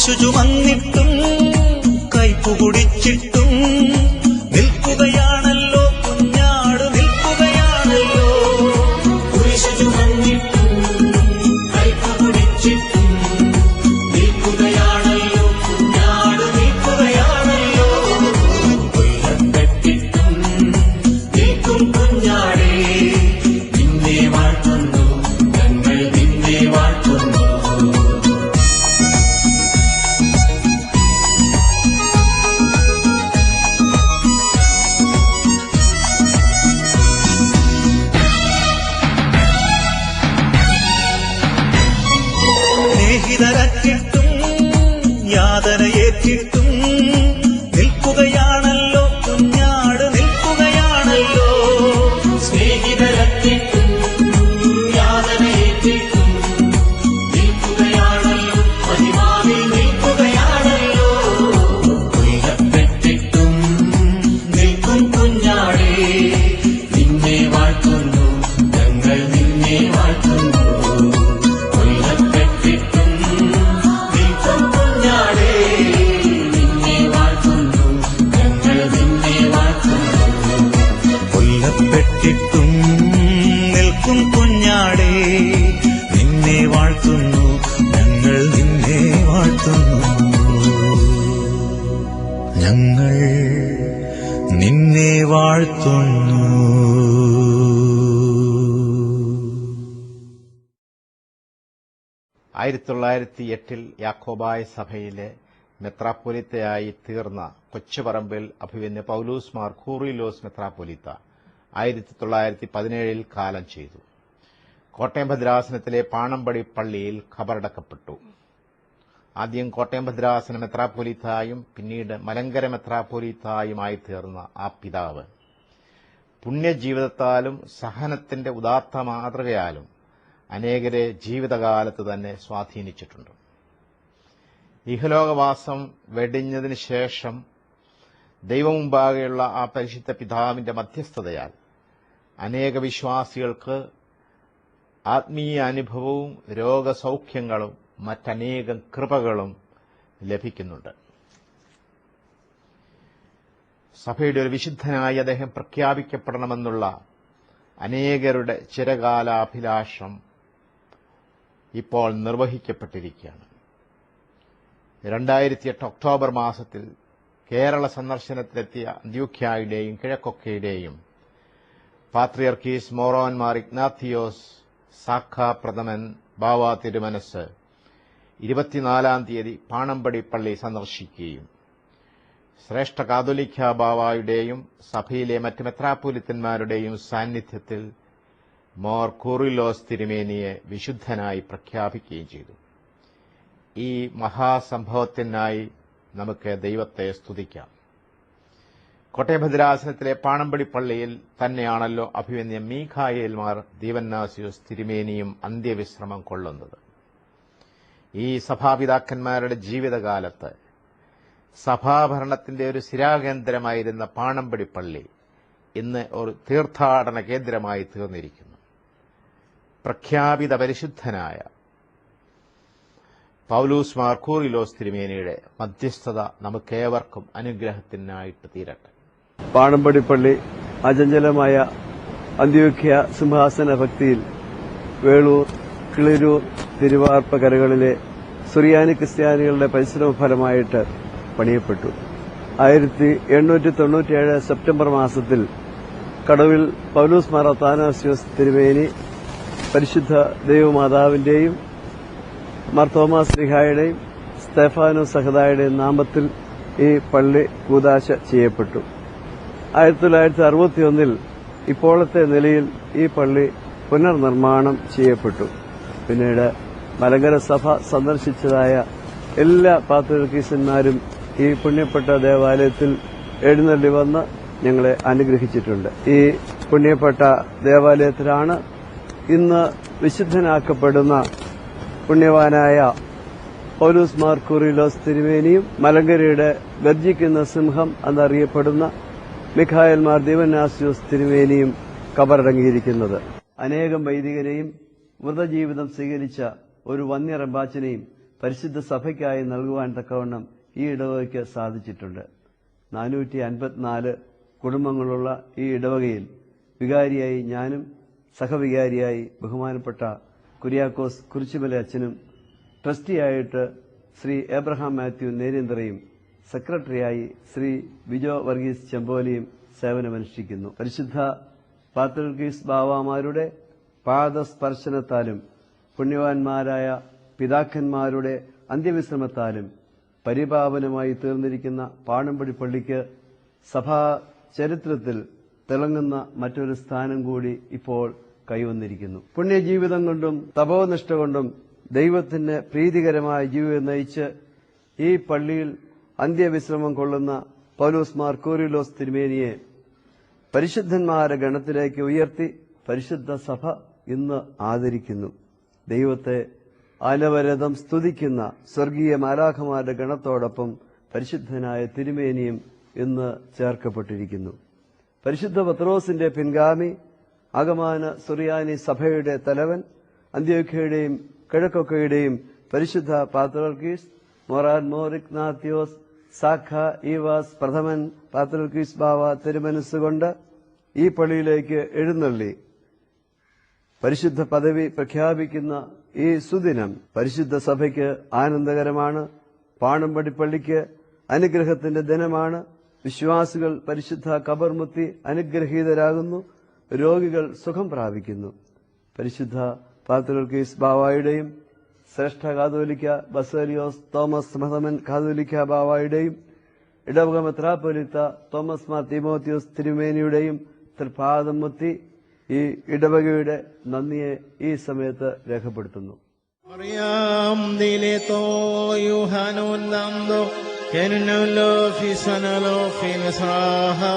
കുരിശു ചുമന്നിട്ടും കൈപ്പുകുടിച്ചിട്ടും നിൽക്കുകയാണല്ലോ കുഞ്ഞാട്, നിൽക്കുകയാണല്ലോ. കുരിശു ചുമന്നിട്ടും കൈപ്പുകുടിച്ചിട്ടും നിൽക്കുകയാണല്ലോ കുഞ്ഞാട്, നിൽക്കുകയാണല്ലോ. കൊല്ലപ്പെട്ടിട്ടും നിൽക്കും കുഞ്ഞാടേ, നിന്നെ വാഴ്ത്തുന്നു ഞങ്ങൾ, നിന്നെ വാഴ്ത്തുന്നു. സ്നേഹിതരറ്റിട്ടും യാതനയേറ്റിട്ടും നിൽക്കുകയാണല്ലോ കുഞ്ഞാട്, നിൽക്കുകയാണല്ലോ. സ്നേഹിതരറ്റിട്ടും യാതനയേറ്റിട്ടും നിൽക്കുകയാണല്ലോ മഹിമാവിൽ, നിൽക്കുകയാണല്ലോ. കൊല്ലപ്പെട്ടിട്ടും നിൽക്കും കുഞ്ഞാടേ, നിന്നെ വാഴ്ത്തുന്നു ഞങ്ങൾ, നിന്നെ വാഴ്ത്തുന്നു. കൊല്ലപ്പെട്ടിട്ടും നിൽക്കും കുഞ്ഞാടേ, നിന്നെ വാഴ്ത്തുന്നു ഞങ്ങൾ, നിന്നെ വാഴ്ത്തുന്നു. ഞങ്ങൾ നിന്നെ വാഴ്ത്തുന്നു. 1908 യാക്കോബായ സഭയിലെ മെത്രാപ്പൊലീത്തയായി തീർന്ന കൊച്ചുപറമ്പിൽ അഭിവന്യ പൗലൂസ് മാർ കൂറിലോസ് മെത്രാപ്പൊലീത്ത 1917 കാലം ചെയ്തു. കോട്ടയം ഭദ്രാസനത്തിലെ പാണമ്പടി പള്ളിയിൽ ഖബറടക്കപ്പെട്ടു. ആദ്യം കോട്ടയം ഭദ്രാസന മെത്രാപ്പൊലീത്തായും പിന്നീട് മലങ്കര മെത്രാപ്പൊലീത്തായുമായി തീർന്ന ആ പിതാവ് പുണ്യജീവിതത്താലും സഹനത്തിന്റെ ഉദാത്ത മാതൃകയാലും അനേകരെ ജീവിതകാലത്ത് തന്നെ സ്വാധീനിച്ചിട്ടുണ്ട്. ഇഹലോകവാസം വെടിഞ്ഞതിനു ശേഷം ദൈവമുമ്പാകെയുള്ള ആ പരിശുദ്ധ പിതാവിന്റെ മധ്യസ്ഥതയാൽ അനേക വിശ്വാസികൾക്ക് ആത്മീയ അനുഭവവും രോഗസൌഖ്യങ്ങളും മറ്റനേകം കൃപകളും ലഭിക്കുന്നുണ്ട്. സഭയുടെ ഒരു വിശുദ്ധനായി അദ്ദേഹം പ്രഖ്യാപിക്കപ്പെടണമെന്നുള്ള അനേകരുടെ ചിരകാലാഭിലാഷം ഇപ്പോൾ നിർവഹിക്കപ്പെട്ടിരിക്കുകയാണ്. 2008 ഒക്ടോബർ മാസത്തിൽ കേരള സന്ദർശനത്തിലെത്തിയ അന്ത്യോഖ്യയുടെയും കിഴക്കൊക്കെയുടെയും പാത്രിയർക്കീസ് മോറോൻമാർ ഇഗ്നാത്തിയോസ് സാഖാ പ്രഥമൻ ബാവ തിരുമനസ് 24-ാം തീയതി പാണമ്പടി പള്ളി സന്ദർശിക്കുകയും ശ്രേഷ്ഠ കാതോലിക്ക ബാവായുടെയും സഭയിലെ മറ്റ് മെത്രാപ്പൊലീത്തന്മാരുടെയും സാന്നിധ്യത്തിൽ മോർ കൂറിലോസ് തിരുമേനിയെ വിശുദ്ധനായി പ്രഖ്യാപിക്കുകയും ചെയ്തു. ഈ മഹാസംഭവത്തിനായി നമുക്ക് ദൈവത്തെ സ്തുതിക്കാം. കോട്ടയം ഭദ്രാസനത്തിലെ പാണമ്പടി പള്ളിയിൽ തന്നെയാണല്ലോ അഭിവന്യ മീഖായേൽ മാർ ദീവന്നാസ്യോസ് തിരുമേനിയും അന്ത്യവിശ്രമം കൊള്ളുന്നത്. ഈ സഭാപിതാക്കന്മാരുടെ ജീവിതകാലത്ത് സഭാഭരണത്തിന്റെ ഒരു ശിരാകേന്ദ്രമായിരുന്ന പാണമ്പടി പള്ളി ഇന്ന് ഒരു തീർത്ഥാടന കേന്ദ്രമായി തീർന്നിരിക്കുന്നു. പ്രഖ്യാപിത പരിശുദ്ധനായ പൗലൂസ് മാർ കൂറിലോസ് തിരുമേനിയുടെ മധ്യസ്ഥത നമുക്കേവർക്കും അനുഗ്രഹത്തിനായിട്ട് തീരട്ടെ. പാണമ്പടി പള്ളി അചഞ്ചലമായ അന്ത്യോഖ്യ സിംഹാസന ഭക്തിയിൽ വേളൂർ, കിളിരൂർ, തിരുവാർപ്പ് കരകളിലെ സുറിയാനി ക്രിസ്ത്യാനികളുടെ പരിശ്രമ ഫലമായിട്ട് പണിയപ്പെട്ടു. 1897 സെപ്റ്റംബർ മാസത്തിൽ കടവിൽ പൗലൂസ് മാർ അത്താനാസ്യോസ് തിരുമേനി പരിശുദ്ധ ദൈവമാതാവിന്റെയും മാർ തോമാസ് ശ്ലീഹായുടെയും സ്തെഫാനോസ് സഹദായുടെയും നാമത്തിൽ ഈ പള്ളി കൂദാശ ചെയ്യപ്പെട്ടു. 1961 ഇപ്പോഴത്തെ നിലയിൽ ഈ പള്ളി പുനർനിർമ്മാണം ചെയ്യപ്പെട്ടു. പിന്നീട് മലങ്കര സഭ സന്ദർശിച്ചതായ എല്ലാ പാത്രിയർക്കീസന്മാരും ഈ പുണ്യപ്പെട്ട ദേവാലയത്തിൽ എഴുന്നള്ളി വന്ന് ഞങ്ങളെ അനുഗ്രഹിച്ചിട്ടുണ്ട്. ഈ പുണ്യപ്പെട്ട ദേവാലയത്തിലാണ് ഇന്ന് വിശുദ്ധനാക്കപ്പെടുന്ന പുണ്യവാനായ പൗലൂസ് മാർ കൂറിലോസ് തിരുമേനിയും മലങ്കരയുടെ ഗർജിക്കുന്ന സിംഹം എന്നറിയപ്പെടുന്ന മിഖായേൽ മാർ ദീവന്നാസ്യോസ് തിരുമേനിയും കബറടങ്ങിയിരിക്കുന്നത്. അനേകം വൈദികരെയും വ്രതജീവിതം സ്വീകരിച്ച ഒരു വന്യറമ്പാച്ചനെയും പരിശുദ്ധ സഭയ്ക്കായി നൽകുവാൻ തക്കവണ്ണം ഈ ഇടവകയ്ക്ക് സാധിച്ചിട്ടുണ്ട്. 454 കുടുംബങ്ങളുള്ള ഈ ഇടവകയിൽ വികാരിയായി ഞാനും സഹവികാരിയായി ബഹുമാനപ്പെട്ട കുര്യാക്കോസ് കുരിശുമല അച്ഛനും, ട്രസ്റ്റിയായിട്ട് ശ്രീ എബ്രഹാം മാത്യു നേര്യന്തറയും, സെക്രട്ടറിയായി ശ്രീ ബിജോ വർഗീസ് ചെമ്പോലിയും സേവനമനുഷ്ഠിക്കുന്നു. പരിശുദ്ധ പാത്രിയർക്കീസ് ബാവാമാരുടെ പാദസ്പർശനത്താലും പുണ്യവാന്മാരായ പിതാക്കന്മാരുടെ അന്ത്യവിശ്രമത്താലും പരിപാവനമായി തീർന്നിരിക്കുന്ന പാണമ്പടി പള്ളിക്ക് സഭാ ചരിത്രത്തിൽ തിളങ്ങുന്ന മറ്റൊരു സ്ഥാനം കൂടി ഇപ്പോൾ കൈവന്നിരിക്കുന്നു. പുണ്യജീവിതം കൊണ്ടും തപോനിഷ്ഠ കൊണ്ടും ദൈവത്തിന് പ്രീതികരമായ ജീവിതം നയിച്ച് ഈ പള്ളിയിൽ അന്ത്യവിശ്രമം കൊള്ളുന്ന പൗലോസ് മാർ കൂറിലോസ് തിരുമേനിയെ പരിശുദ്ധന്മാരുടെ ഗണത്തിലേക്ക് ഉയർത്തി പരിശുദ്ധ സഭ ഇന്ന് ആദരിക്കുന്നു. ദൈവത്തെ അനവരതം സ്തുതിക്കുന്ന സ്വർഗീയ മാലാഖമാരുടെ ഗണത്തോടൊപ്പം പരിശുദ്ധനായ തിരുമേനിയും ഇന്ന് ചേർക്കപ്പെട്ടിരിക്കുന്നു. പരിശുദ്ധ പത്രോസിന്റെ പിൻഗാമി, ആഗമാന സുറിയാനി സഭയുടെ തലവൻ, അന്ത്യോഖ്യയുടെയും കിഴക്കൊക്കയുടെയും പരിശുദ്ധ പാത്രിയർക്കീസ് മൊറാൻ മോർ ഇഗ്നാത്യോസ് സാഖ ഈവാസ് പ്രഥമൻ പാത്രിയർക്കീസ് ബാവ തിരുമനസ്സുകൊണ്ട് ഈ പള്ളിയിലേക്ക് എഴുന്നള്ളി പരിശുദ്ധ പദവി പ്രഖ്യാപിക്കുന്ന ഈ സുദിനം പരിശുദ്ധ സഭയ്ക്ക് ആനന്ദകരമാണ്. പാണമ്പടി പള്ളിക്ക് അനുഗ്രഹത്തിന്റെ ദിനമാണ്. വിശ്വാസികൾ പരിശുദ്ധ കബർമുത്തി അനുഗ്രഹീതരാകുന്നു. രോഗികൾ സുഖം പ്രാപിക്കുന്നു. പരിശുദ്ധ പാത്രിയർക്കീസ് ബാവായുടെയും ശ്രേഷ്ഠ കാതോലിക്ക ബസേലിയോസ് തോമസ് പ്രഥമൻ കാതോലിക്ക ബാവായുടെയും ഇടവക മെത്രാപ്പൊലീത്ത തോമസ് മാർ തിമോത്തിയോസ് തിരുമേനിയുടെയും തൃപാദം മുത്തി ഈ ഇടവകയുടെ നന്ദിയെ ഈ സമയത്ത് രേഖപ്പെടുത്തുന്നു. Mariam dileto Yohanon dando que no lo fisanalo finesraha